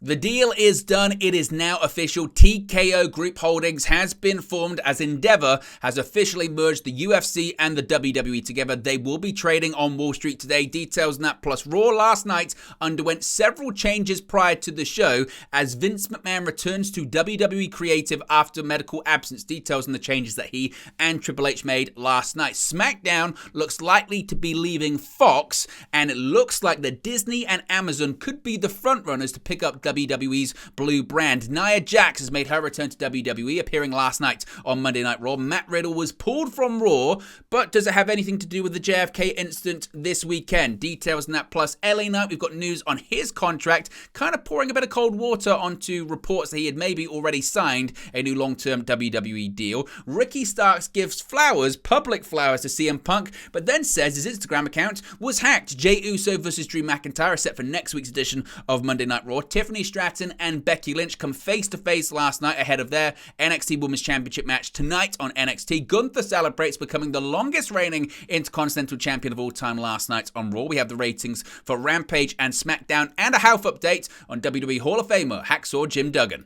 The deal is done. It is now official. TKO Group Holdings has been formed as Endeavor has officially merged the UFC and the WWE together. They will be trading on Wall Street today. Details on that. Plus, Raw last night underwent several changes prior to the show as Vince McMahon returns to WWE Creative after medical absence. Details on the changes that he and Triple H made last night. Smackdown looks likely to be leaving Fox, and it looks like that Disney and Amazon could be the frontrunners to pick up WWE's Blue brand. Nia Jax has made her return to WWE, appearing last night on Monday Night Raw. Matt Riddle was pulled from Raw, but does it have anything to do with the JFK incident this weekend? Details on that. Plus, LA Knight, we've got news on his contract, kind of pouring a bit of cold water onto reports that he had maybe already signed a new long-term WWE deal. Ricky Starks gives flowers, public flowers, to CM Punk, but then says his Instagram account was hacked. Jey Uso versus Drew McIntyre is set for next week's edition of Monday Night Raw. Tiffany, Stratton and Becky Lynch come face-to-face last night ahead of their NXT Women's Championship match tonight on NXT. Gunther celebrates becoming the longest reigning Intercontinental Champion of all time last night on Raw. We have the ratings for Rampage and Smackdown and a health update on WWE Hall of Famer Hacksaw Jim Duggan.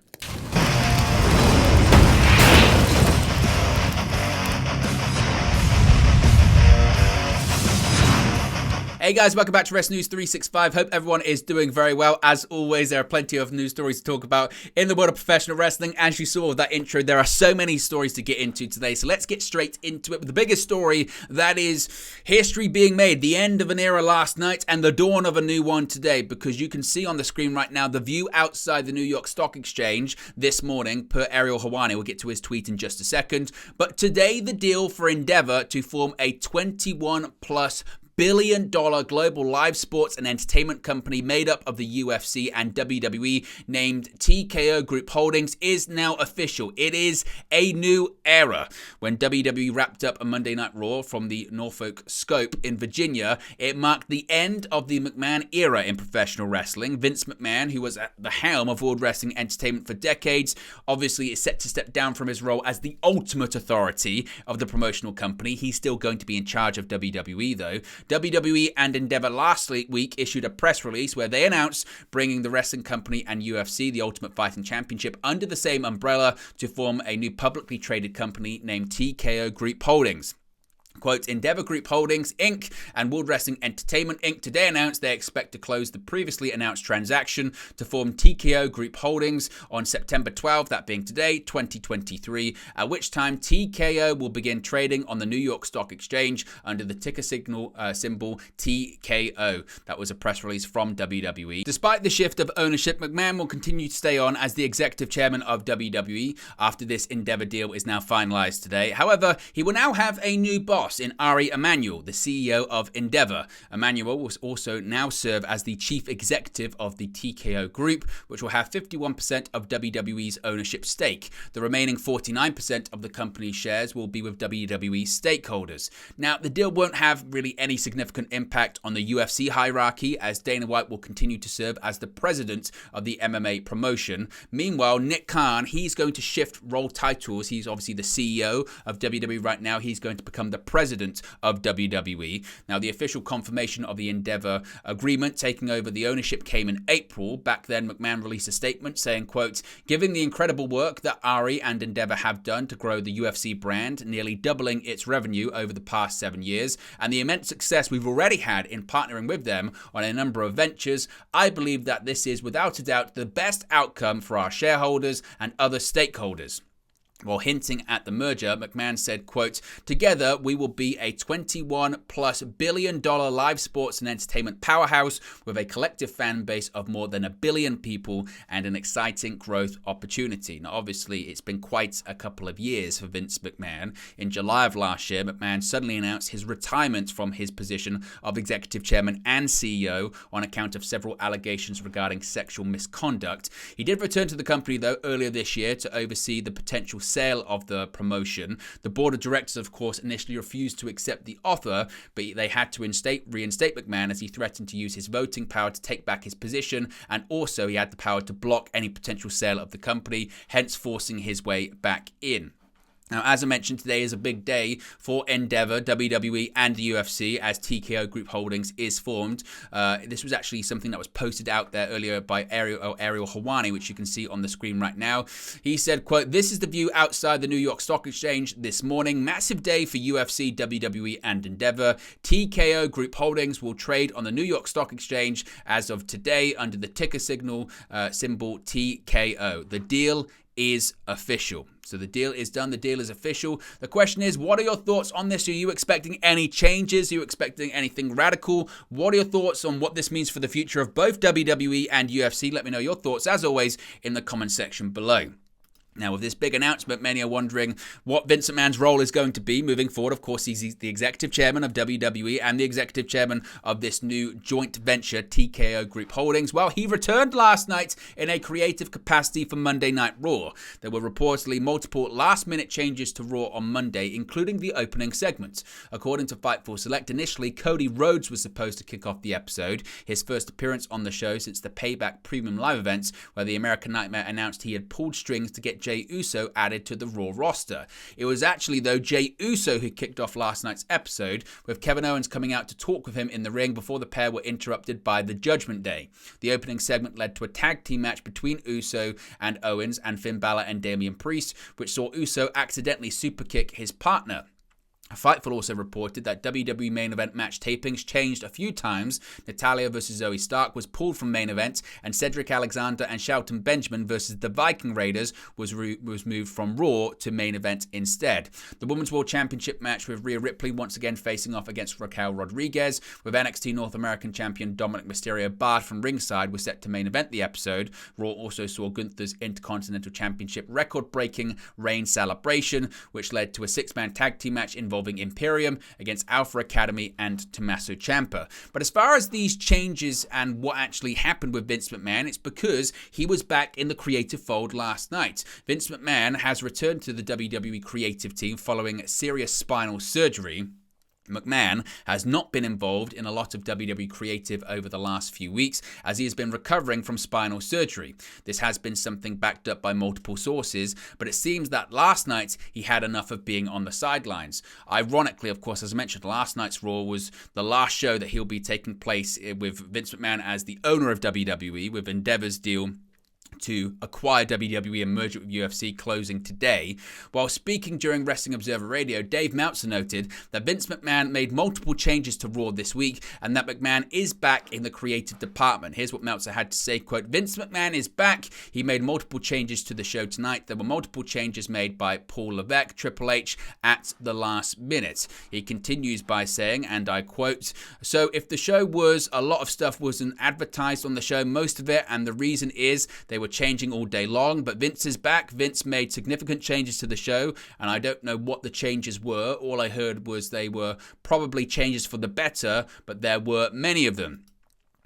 Hey guys, welcome back to Wrestling News 365. Hope everyone is doing very well. As always, there are plenty of news stories to talk about in the world of professional wrestling. As you saw with that intro, there are so many stories to get into today. So let's get straight into it with the biggest story, that is history being made. The end of an era last night and the dawn of a new one today, because you can see on the screen right now the view outside the New York Stock Exchange this morning per Ariel Helwani. We'll get to his tweet in just a second. But today, the deal for Endeavor to form a 21+ billion-dollar global live sports and entertainment company made up of the UFC and WWE, named TKO Group Holdings, is now official. It is a new era. When WWE wrapped up a Monday Night Raw from the Norfolk Scope in Virginia, it marked the end of the McMahon era in professional wrestling. Vince McMahon, who was at the helm of World Wrestling Entertainment for decades, obviously is set to step down from his role as the ultimate authority of the promotional company. He's still going to be in charge of WWE, though. WWE and Endeavor last week issued a press release where they announced bringing the wrestling company and UFC, the Ultimate Fighting Championship, under the same umbrella to form a new publicly traded company named TKO Group Holdings. Quote, Endeavor Group Holdings, Inc. and World Wrestling Entertainment, Inc. today announced they expect to close the previously announced transaction to form TKO Group Holdings on September 12th, that being today, 2023, at which time TKO will begin trading on the New York Stock Exchange under the ticker symbol TKO. That was a press release from WWE. Despite the shift of ownership, McMahon will continue to stay on as the executive chairman of WWE after this Endeavor deal is now finalized today. However, he will now have a new boss in Ari Emanuel, the CEO of Endeavor. Emanuel will also now serve as the chief executive of the TKO Group, which will have 51% of WWE's ownership stake. The remaining 49% of the company's shares will be with WWE stakeholders. Now, the deal won't have really any significant impact on the UFC hierarchy, as Dana White will continue to serve as the president of the MMA promotion. Meanwhile, Nick Khan, he's going to shift role titles. He's obviously the CEO of WWE right now. He's going to become the president of WWE. Now, the official confirmation of the Endeavor agreement taking over the ownership came in April. Back then, McMahon released a statement saying, quote, given the incredible work that Ari and Endeavor have done to grow the UFC brand, nearly doubling its revenue over the past 7 years, and the immense success we've already had in partnering with them on a number of ventures, I believe that this is without a doubt the best outcome for our shareholders and other stakeholders. While hinting at the merger, McMahon said, quote, together we will be a $21+ billion live sports and entertainment powerhouse with a collective fan base of more than 1 billion people and an exciting growth opportunity. Now, obviously, it's been quite a couple of years for Vince McMahon. In July of last year, McMahon suddenly announced his retirement from his position of executive chairman and CEO on account of several allegations regarding sexual misconduct. He did return to the company, though, earlier this year to oversee the potential sale of the promotion. The board of directors, of course, initially refused to accept the offer, but they had to reinstate McMahon as he threatened to use his voting power to take back his position, and also he had the power to block any potential sale of the company, hence forcing his way back in. Now, as I mentioned, today is a big day for Endeavor, WWE, and the UFC as TKO Group Holdings is formed. This was actually something that was posted out there earlier by Ariel Helwani, which you can see on the screen right now. He said, quote, "This is the view outside the New York Stock Exchange this morning. Massive day for UFC, WWE, and Endeavor. TKO Group Holdings will trade on the New York Stock Exchange as of today under the ticker symbol TKO. The deal is official." So the deal is done. The deal is official. The question is, what are your thoughts on this? Are you expecting any changes? Are you expecting anything radical? What are your thoughts on what this means for the future of both WWE and UFC? Let me know your thoughts, as always, in the comment section below. Now, with this big announcement, many are wondering what Vince McMahon's role is going to be moving forward. Of course, he's the executive chairman of WWE and the executive chairman of this new joint venture, TKO Group Holdings. Well, he returned last night in a creative capacity for Monday Night Raw. There were reportedly multiple last-minute changes to Raw on Monday, including the opening segment. According to Fightful Select, initially, Cody Rhodes was supposed to kick off the episode, his first appearance on the show since the Payback Premium Live events, where the American Nightmare announced he had pulled strings to get Jey Uso added to the Raw roster. It was actually, though, Jey Uso who kicked off last night's episode, with Kevin Owens coming out to talk with him in the ring before the pair were interrupted by the Judgment Day. The opening segment led to a tag team match between Uso and Owens and Finn Balor and Damian Priest, which saw Uso accidentally superkick his partner. Fightful also reported that WWE main event match tapings changed a few times. Natalya vs. Zoe Stark was pulled from main event, and Cedric Alexander and Shelton Benjamin vs. the Viking Raiders was moved from Raw to main event instead. The Women's World Championship match with Rhea Ripley once again facing off against Raquel Rodriguez, with NXT North American champion Dominic Mysterio barred from ringside, was set to main event the episode. Raw also saw Gunther's Intercontinental Championship record-breaking reign celebration, which led to a six-man tag team match involving Imperium against Alpha Academy and Tommaso Ciampa. But as far as these changes and what actually happened with Vince McMahon, it's because he was back in the creative fold last night. Vince McMahon has returned to the WWE creative team following serious spinal surgery. McMahon has not been involved in a lot of WWE creative over the last few weeks, as he has been recovering from spinal surgery. This has been something backed up by multiple sources, but it seems that last night he had enough of being on the sidelines. Ironically, of course, as I mentioned, last night's Raw was the last show that he'll be taking place with Vince McMahon as the owner of WWE, with Endeavor's deal to acquire WWE and merge it with UFC closing today. While speaking during Wrestling Observer Radio, Dave Meltzer noted that Vince McMahon made multiple changes to Raw this week and that McMahon is back in the creative department. Here's what Meltzer had to say, quote, "Vince McMahon is back. He made multiple changes to the show tonight. There were multiple changes made by Paul Levesque, Triple H, at the last minute." He continues by saying, and I quote, "So if the show was, a lot of stuff wasn't advertised on the show, most of it, and the reason is they were changing all day long, but Vince is back. Vince made significant changes to the show, and I don't know what the changes were. All I heard was they were probably changes for the better, but there were many of them."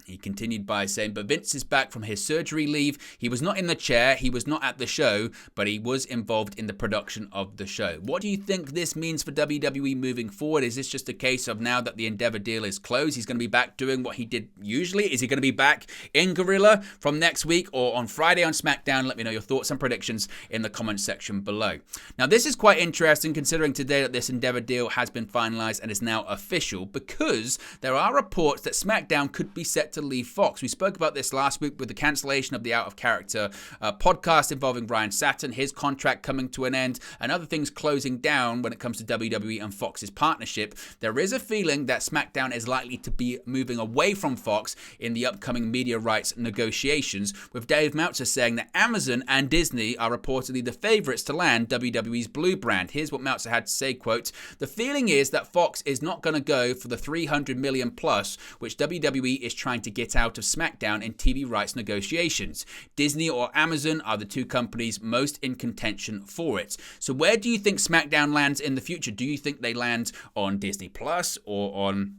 He continued by saying, but Vince is back from his surgery leave. He was not in the chair, he was not at the show, but he was involved in the production of the show. What do you think this means for WWE moving forward? Is this just a case of now that the Endeavor deal is closed, he's going to be back doing what he did usually? Is he going to be back in Gorilla from next week or on Friday on Smackdown? Let me know your thoughts and predictions in the comment section below. Now, this is quite interesting considering today that this Endeavor deal has been finalized and is now official, because there are reports that Smackdown could be set to leave Fox. We spoke about this last week with the cancellation of the Out of Character podcast involving Ryan Satin, his contract coming to an end, and other things closing down when it comes to WWE and Fox's partnership. There is a feeling that SmackDown is likely to be moving away from Fox in the upcoming media rights negotiations, with Dave Meltzer saying that Amazon and Disney are reportedly the favorites to land WWE's Blue brand. Here's what Meltzer had to say, quote, "The feeling is that Fox is not going to go for the $300 million plus, which WWE is trying to get out of SmackDown in TV rights negotiations. Disney or Amazon are the two companies most in contention for it." So where do you think SmackDown lands in the future? Do you think they land on Disney Plus or on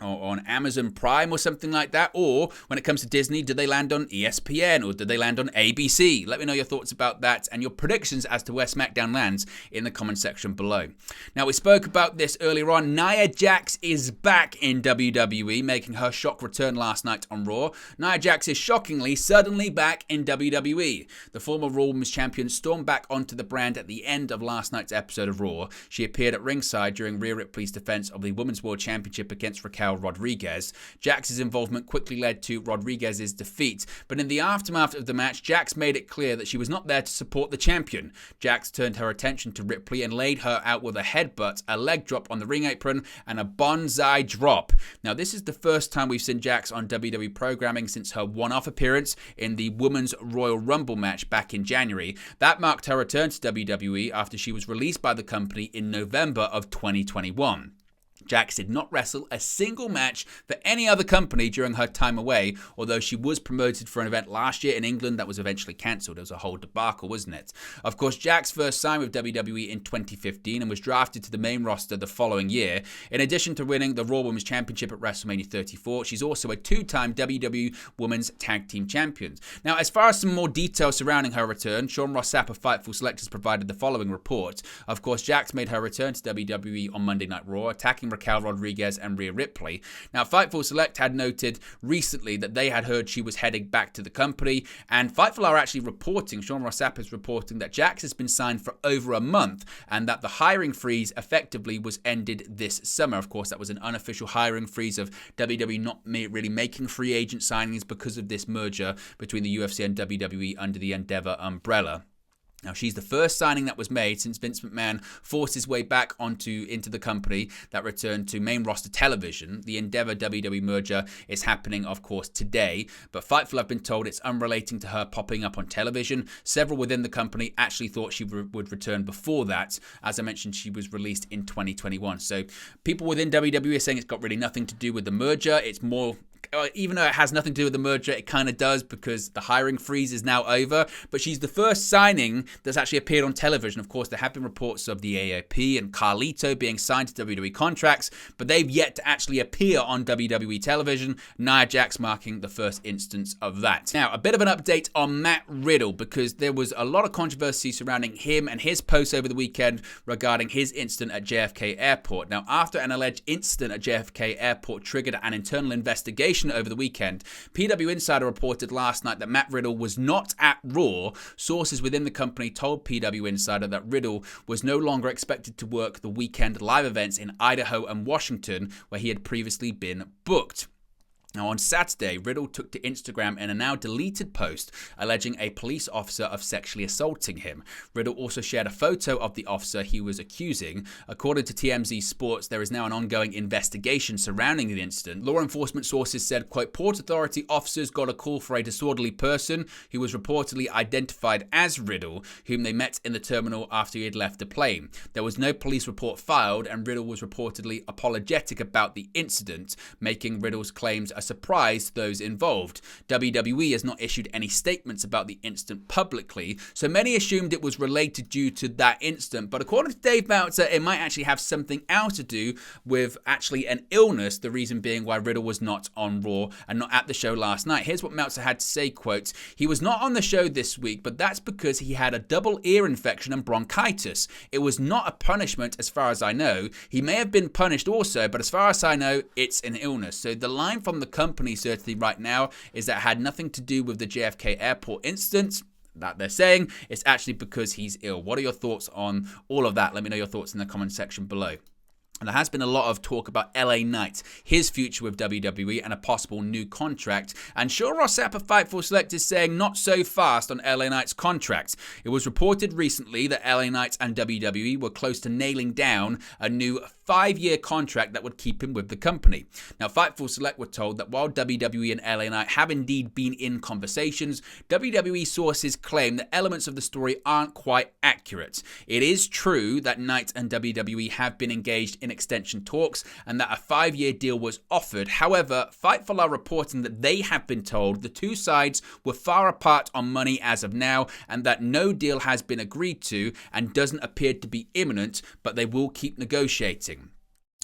or on Amazon Prime or something like that? Or when it comes to Disney, did they land on ESPN or did they land on ABC? Let me know your thoughts about that and your predictions as to where SmackDown lands in the comment section below. Now, we spoke about this earlier on. Nia Jax is back in WWE, making her shock return last night on Raw. Nia Jax is shockingly, suddenly back in WWE. The former Raw Women's Champion stormed back onto the brand at the end of last night's episode of Raw. She appeared at ringside during Rhea Ripley's defense of the Women's World Championship against Raquel Rodriguez. Jax's involvement quickly led to Rodriguez's defeat, but in the aftermath of the match, Jax made it clear that she was not there to support the champion. Jax turned her attention to Ripley and laid her out with a headbutt, a leg drop on the ring apron, and a bonsai drop. Now, this is the first time we've seen Jax on WWE programming since her one-off appearance in the Women's Royal Rumble match back in January. That marked her return to WWE after she was released by the company in November of 2021. Jax did not wrestle a single match for any other company during her time away, although she was promoted for an event last year in England that was eventually cancelled. It was a whole debacle, wasn't it? Of course, Jax first signed with WWE in 2015 and was drafted to the main roster the following year. In addition to winning the Raw Women's Championship at WrestleMania 34, she's also a two-time WWE Women's Tag Team Champion. Now, as far as some more details surrounding her return, Sean Ross Sapp of Fightful Select has provided the following report. Of course, Jax made her return to WWE on Monday Night Raw, attacking Raquel Rodriguez and Rhea Ripley. Now, Fightful Select had noted recently that they had heard she was heading back to the company, and Fightful are actually reporting, Sean Ross Sapp is reporting, that Jax has been signed for over a month and that the hiring freeze effectively was ended this summer. Of course, that was an unofficial hiring freeze of WWE not really making free agent signings because of this merger between the UFC and WWE under the Endeavor umbrella. Now, she's the first signing that was made since Vince McMahon forced his way back into the company that returned to main roster television. The Endeavor WWE merger is happening, of course, today, but Fightful have been told it's unrelating to her popping up on television. Several within the company actually thought she would return before that. As I mentioned, she was released in 2021. So people within WWE are saying it's got really nothing to do with the merger. It's more, even though it has nothing to do with the merger, it kind of does because the hiring freeze is now over. But she's the first signing that's actually appeared on television. Of course, there have been reports of the AOP and Carlito being signed to WWE contracts, but they've yet to actually appear on WWE television. Nia Jax marking the first instance of that. Now, a bit of an update on Matt Riddle, because there was a lot of controversy surrounding him and his posts over the weekend regarding his incident at JFK Airport. Now, after an alleged incident at JFK Airport triggered an internal investigation over the weekend, PW Insider reported last night that Matt Riddle was not at Raw. Sources within the company told PW Insider that Riddle was no longer expected to work the weekend live events in Idaho and Washington, where he had previously been booked. Now, on Saturday, Riddle took to Instagram in a now deleted post alleging a police officer of sexually assaulting him. Riddle also shared a photo of the officer he was accusing. According to TMZ Sports, there is now an ongoing investigation surrounding the incident. Law enforcement sources said, quote, Port Authority officers got a call for a disorderly person who was reportedly identified as Riddle, whom they met in the terminal after he had left the plane. There was no police report filed, and Riddle was reportedly apologetic about the incident, making Riddle's claims a surprise to those involved. WWE has not issued any statements about the incident publicly, so many assumed it was related due to that incident, but according to Dave Meltzer, it might actually have something else to do with actually an illness, the reason being why Riddle was not on Raw and not at the show last night. Here's what Meltzer had to say, quote, he was not on the show this week, but that's because he had a double ear infection and bronchitis. It was not a punishment as far as I know. He may have been punished also, but as far as I know, it's an illness. So the line from the company certainly right now is that it had nothing to do with the JFK Airport incident that they're saying. It's actually because he's ill. What are your thoughts on all of that? Let me know your thoughts in the comment section below. And there has been a lot of talk about LA Knight, his future with WWE and a possible new contract. And Sean Ross Sapp of Fightful Select is saying not so fast on LA Knight's contract. It was reported recently that LA Knight and WWE were close to nailing down a new 5-year contract that would keep him with the company. Now, Fightful Select were told that while WWE and LA Knight have indeed been in conversations, WWE sources claim that elements of the story aren't quite accurate. It is true that Knight and WWE have been engaged in extension talks and that a 5-year deal was offered. However, Fightful are reporting that they have been told the two sides were far apart on money as of now and that no deal has been agreed to and doesn't appear to be imminent, but they will keep negotiating.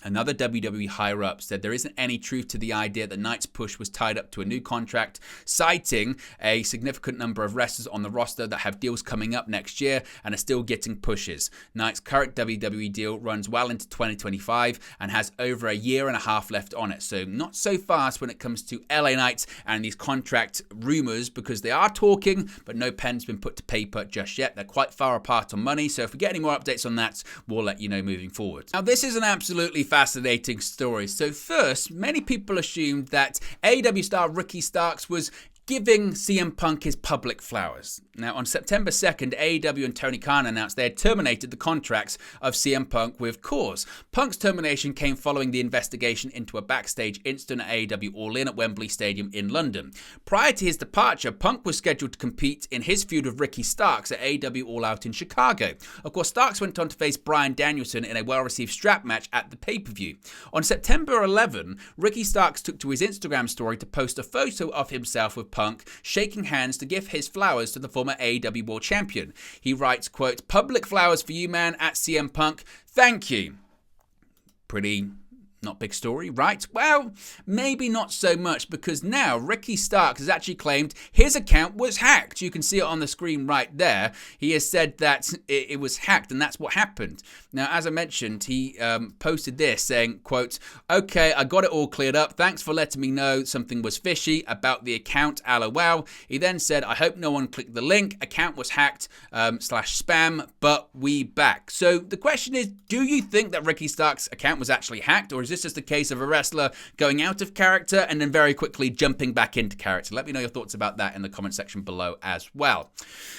Another WWE higher-up said there isn't any truth to the idea that Knight's push was tied up to a new contract, citing a significant number of wrestlers on the roster that have deals coming up next year and are still getting pushes. Knight's current WWE deal runs well into 2025 and has over a year and a half left on it, so not so fast when it comes to LA Knights and these contract rumors, because they are talking, but no pen's been put to paper just yet. They're quite far apart on money, so if we get any more updates on that, we'll let you know moving forward. Now, this is an absolutely fascinating story. So first, many people assumed that AEW star Ricky Starks was giving CM Punk his public flowers. Now, on September 2nd, AEW and Tony Khan announced they had terminated the contracts of CM Punk with cause. Punk's termination came following the investigation into a backstage incident at AEW All In at Wembley Stadium in London. Prior to his departure, Punk was scheduled to compete in his feud with Ricky Starks at AEW All Out in Chicago. Of course, Starks went on to face Bryan Danielson in a well-received strap match at the pay-per-view. On September 11, Ricky Starks took to his Instagram story to post a photo of himself with Punk shaking hands to give his flowers to the former AEW World Champion. He writes, quote, "Public flowers for you, man, at CM Punk. Thank you." Pretty not big story, right? Well, maybe not so much, because now Ricky Starks has actually claimed his account was hacked. You can see it on the screen right there. He has said that it was hacked, and that's what happened. Now, as I mentioned, he posted this saying, quote, "Okay, I got it all cleared up. Thanks for letting me know something was fishy about the account, LOL." He then said, "I hope no one clicked the link. Account was hacked, /spam, but we back." So the question is, do you think that Ricky Starks' account was actually hacked, or is this just a case of a wrestler going out of character and then very quickly jumping back into character? Let me know your thoughts about that in the comment section below as well.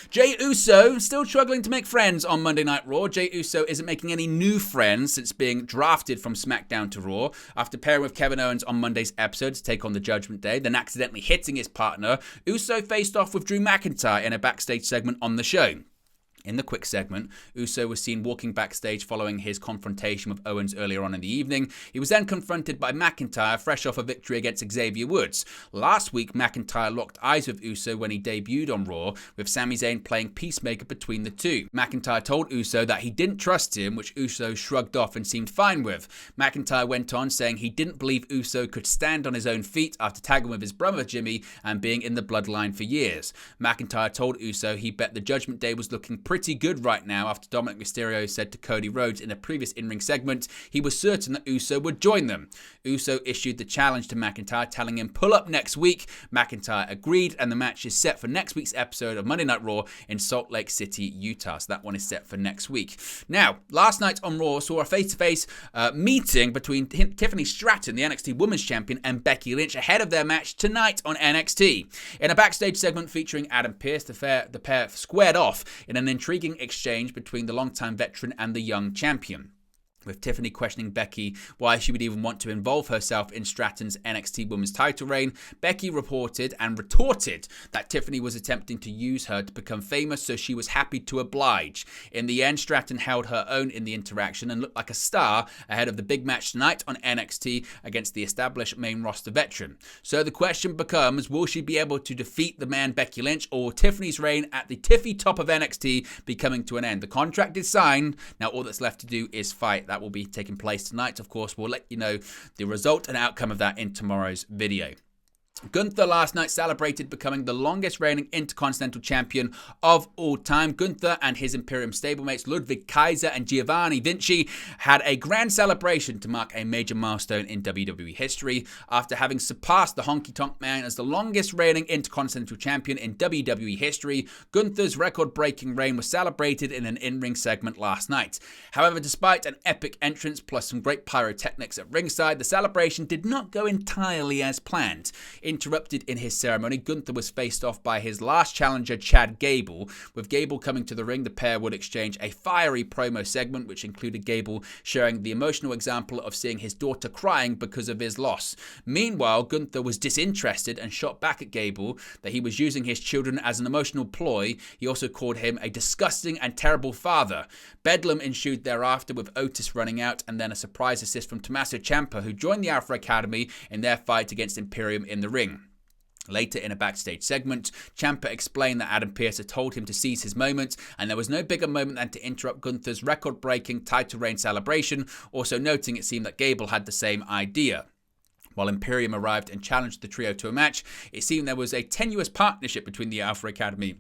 Jey Uso still struggling to make friends on Monday Night Raw. Jey Uso isn't making any new friends since being drafted from Smackdown to Raw. After pairing with Kevin Owens on Monday's episode to take on the Judgment Day, then accidentally hitting his partner, Uso faced off with Drew McIntyre in a backstage segment on the show. In the quick segment, Uso was seen walking backstage following his confrontation with Owens earlier on in the evening. He was then confronted by McIntyre, fresh off a victory against Xavier Woods. Last week, McIntyre locked eyes with Uso when he debuted on Raw, with Sami Zayn playing peacemaker between the two. McIntyre told Uso that he didn't trust him, which Uso shrugged off and seemed fine with. McIntyre went on saying he didn't believe Uso could stand on his own feet after tagging with his brother Jimmy and being in the bloodline for years. McIntyre told Uso he bet the Judgment Day was looking pretty good right now after Dominic Mysterio said to Cody Rhodes in a previous in-ring segment he was certain that Uso would join them. Uso issued the challenge to McIntyre, telling him pull up next week. McIntyre agreed, and the match is set for next week's episode of Monday Night Raw in Salt Lake City, Utah. So that one is set for next week. Now, last night on Raw saw a face-to-face meeting between Tiffany Stratton, the NXT Women's Champion, and Becky Lynch ahead of their match tonight on NXT. In a backstage segment featuring Adam Pearce, the pair squared off in an intriguing exchange between the longtime veteran and the young champion, with Tiffany questioning Becky why she would even want to involve herself in Stratton's NXT Women's title reign. Becky reported and retorted that Tiffany was attempting to use her to become famous, so she was happy to oblige. In the end, Stratton held her own in the interaction and looked like a star ahead of the big match tonight on NXT against the established main roster veteran. So the question becomes, will she be able to defeat the man Becky Lynch, or will Tiffany's reign at the tiffy top of NXT be coming to an end? The contract is signed. Now all that's left to do is fight. That will be taking place tonight. Of course, we'll let you know the result and outcome of that in tomorrow's video. Gunther last night celebrated becoming the longest reigning Intercontinental Champion of all time. Gunther and his Imperium stablemates Ludwig Kaiser and Giovanni Vinci had a grand celebration to mark a major milestone in WWE history. After having surpassed the Honky Tonk Man as the longest reigning Intercontinental Champion in WWE history, Gunther's record-breaking reign was celebrated in an in-ring segment last night. However, despite an epic entrance plus some great pyrotechnics at ringside, the celebration did not go entirely as planned. Interrupted in his ceremony, Gunther was faced off by his last challenger, Chad Gable. With Gable coming to the ring, the pair would exchange a fiery promo segment, which included Gable sharing the emotional example of seeing his daughter crying because of his loss. Meanwhile, Gunther was disinterested and shot back at Gable that he was using his children as an emotional ploy. He also called him a disgusting and terrible father. Bedlam ensued thereafter, with Otis running out and then a surprise assist from Tommaso Ciampa, who joined the Alpha Academy in their fight against Imperium in the ring. Later in a backstage segment, Ciampa explained that Adam Pearce had told him to seize his moment, and there was no bigger moment than to interrupt Gunther's record-breaking title reign celebration, also noting it seemed that Gable had the same idea. While Imperium arrived and challenged the trio to a match, it seemed there was a tenuous partnership between the Alpha Academy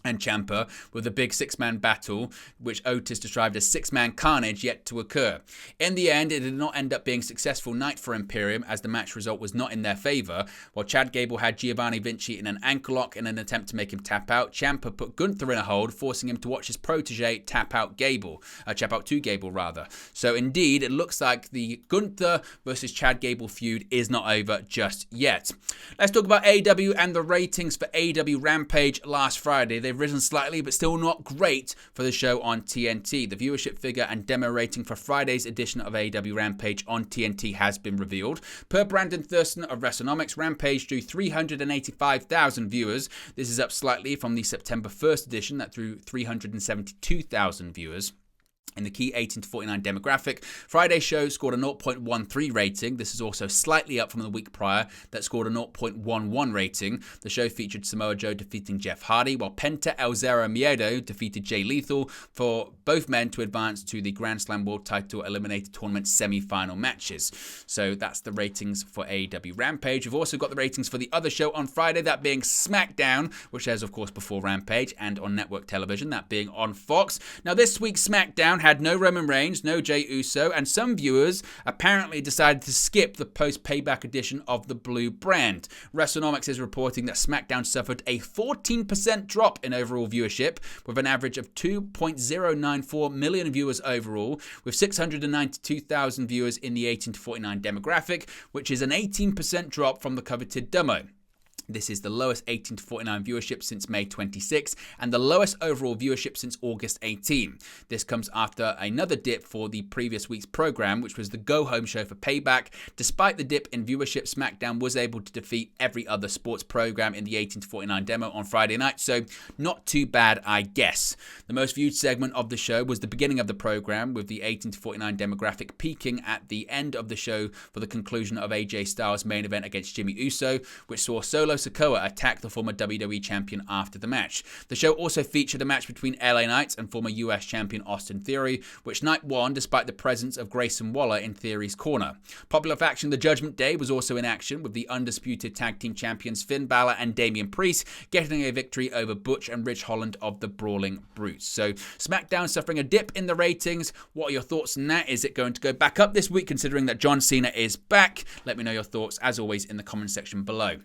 and Ciampa, with a big six-man battle, which Otis described as six-man carnage yet to occur. In the end, it did not end up being a successful night for Imperium, as the match result was not in their favour. While Chad Gable had Giovanni Vinci in an ankle lock in an attempt to make him tap out, Ciampa put Gunther in a hold, forcing him to watch his protege tap out to Gable rather. So indeed, it looks like the Gunther versus Chad Gable feud is not over just yet. Let's talk about AEW and the ratings for AEW Rampage last Friday. They've risen slightly, but still not great for the show on TNT. The viewership figure and demo rating for Friday's edition of AEW Rampage on TNT has been revealed. Per Brandon Thurston of WrestleNomics, Rampage drew 385,000 viewers. This is up slightly from the September 1st edition that drew 372,000 viewers. In the key 18 to 49 demographic, Friday's show scored a 0.13 rating. This is also slightly up from the week prior that scored a 0.11 rating. The show featured Samoa Joe defeating Jeff Hardy, while Penta El Zero Miedo defeated Jay Lethal for both men to advance to the Grand Slam World Title Eliminator Tournament semi-final matches. So that's the ratings for AEW Rampage. We've also got the ratings for the other show on Friday, that being Smackdown, which airs, of course, before Rampage, and on network television, that being on Fox. Now, this week's Smackdown had no Roman Reigns, no Jey Uso, and some viewers apparently decided to skip the post-payback edition of the Blue brand. WrestleNomics is reporting that SmackDown suffered a 14% drop in overall viewership, with an average of 2.094 million viewers overall, with 692,000 viewers in the 18 to 49 demographic, which is an 18% drop from the coveted demo. This is the lowest 18 to 49 viewership since May 26 and the lowest overall viewership since August 18. This comes after another dip for the previous week's program, which was the go-home show for Payback. Despite the dip in viewership, SmackDown was able to defeat every other sports program in the 18 to 49 demo on Friday night, so not too bad, I guess. The most viewed segment of the show was the beginning of the program, with the 18 to 49 demographic peaking at the end of the show for the conclusion of AJ Styles' main event against Jimmy Uso, which saw Solo Sikoa attack the former WWE champion after the match. The show also featured a match between LA Knights and former US champion Austin Theory, which Knight won despite the presence of Grayson Waller in Theory's corner. Popular faction The Judgment Day was also in action, with the undisputed tag team champions Finn Balor and Damian Priest getting a victory over Butch and Ridge Holland of the Brawling Brutes. So SmackDown suffering a dip in the ratings. What are your thoughts on that? Is it going to go back up this week, considering that John Cena is back? Let me know your thoughts, as always, in the comment section below.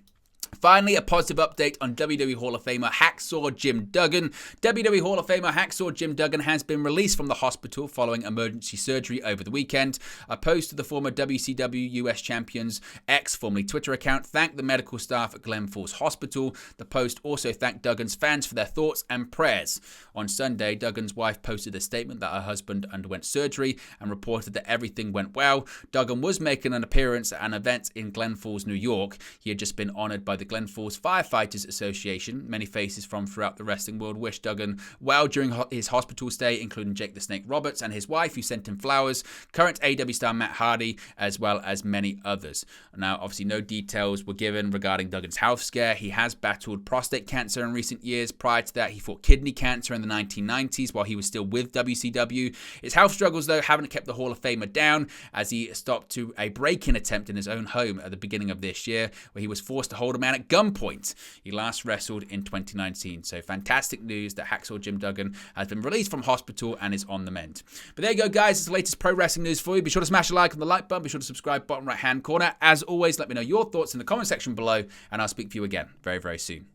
Finally, a positive update on WWE Hall of Famer Hacksaw Jim Duggan. WWE Hall of Famer Hacksaw Jim Duggan has been released from the hospital following emergency surgery over the weekend. A post to the former WCW US Champion's X, formerly Twitter account, thanked the medical staff at Glen Falls Hospital. The post also thanked Duggan's fans for their thoughts and prayers. On Sunday, Duggan's wife posted a statement that her husband underwent surgery and reported that everything went well. Duggan was making an appearance at an event in Glen Falls, New York. He had just been honored by the Glen Falls Firefighters Association. Many faces from throughout the wrestling world wished Duggan well during his hospital stay, including Jake the Snake Roberts and his wife, who sent him flowers, current AEW star Matt Hardy, as well as many others. Now, obviously, no details were given regarding Duggan's health scare. He has battled prostate cancer in recent years. Prior to that, he fought kidney cancer in the 1990s while he was still with WCW. His health struggles, though, haven't kept the Hall of Famer down, as he stopped to a break-in attempt in his own home at the beginning of this year, where he was forced to hold a man at gunpoint. He last wrestled in 2019. So fantastic news that Hacksaw Jim Duggan has been released from hospital and is on the mend. But there you go, guys. It's the latest pro wrestling news for you. Be sure to smash a like on the like button. Be sure to subscribe, bottom right hand corner. As always, let me know your thoughts in the comment section below, and I'll speak to you again very, very soon.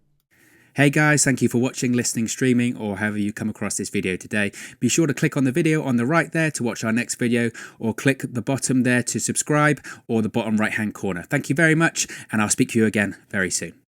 Hey guys, thank you for watching, listening, streaming, or however you come across this video today. Be sure to click on the video on the right there to watch our next video, or click the bottom there to subscribe, or the bottom right hand corner. Thank you very much, and I'll speak to you again very soon.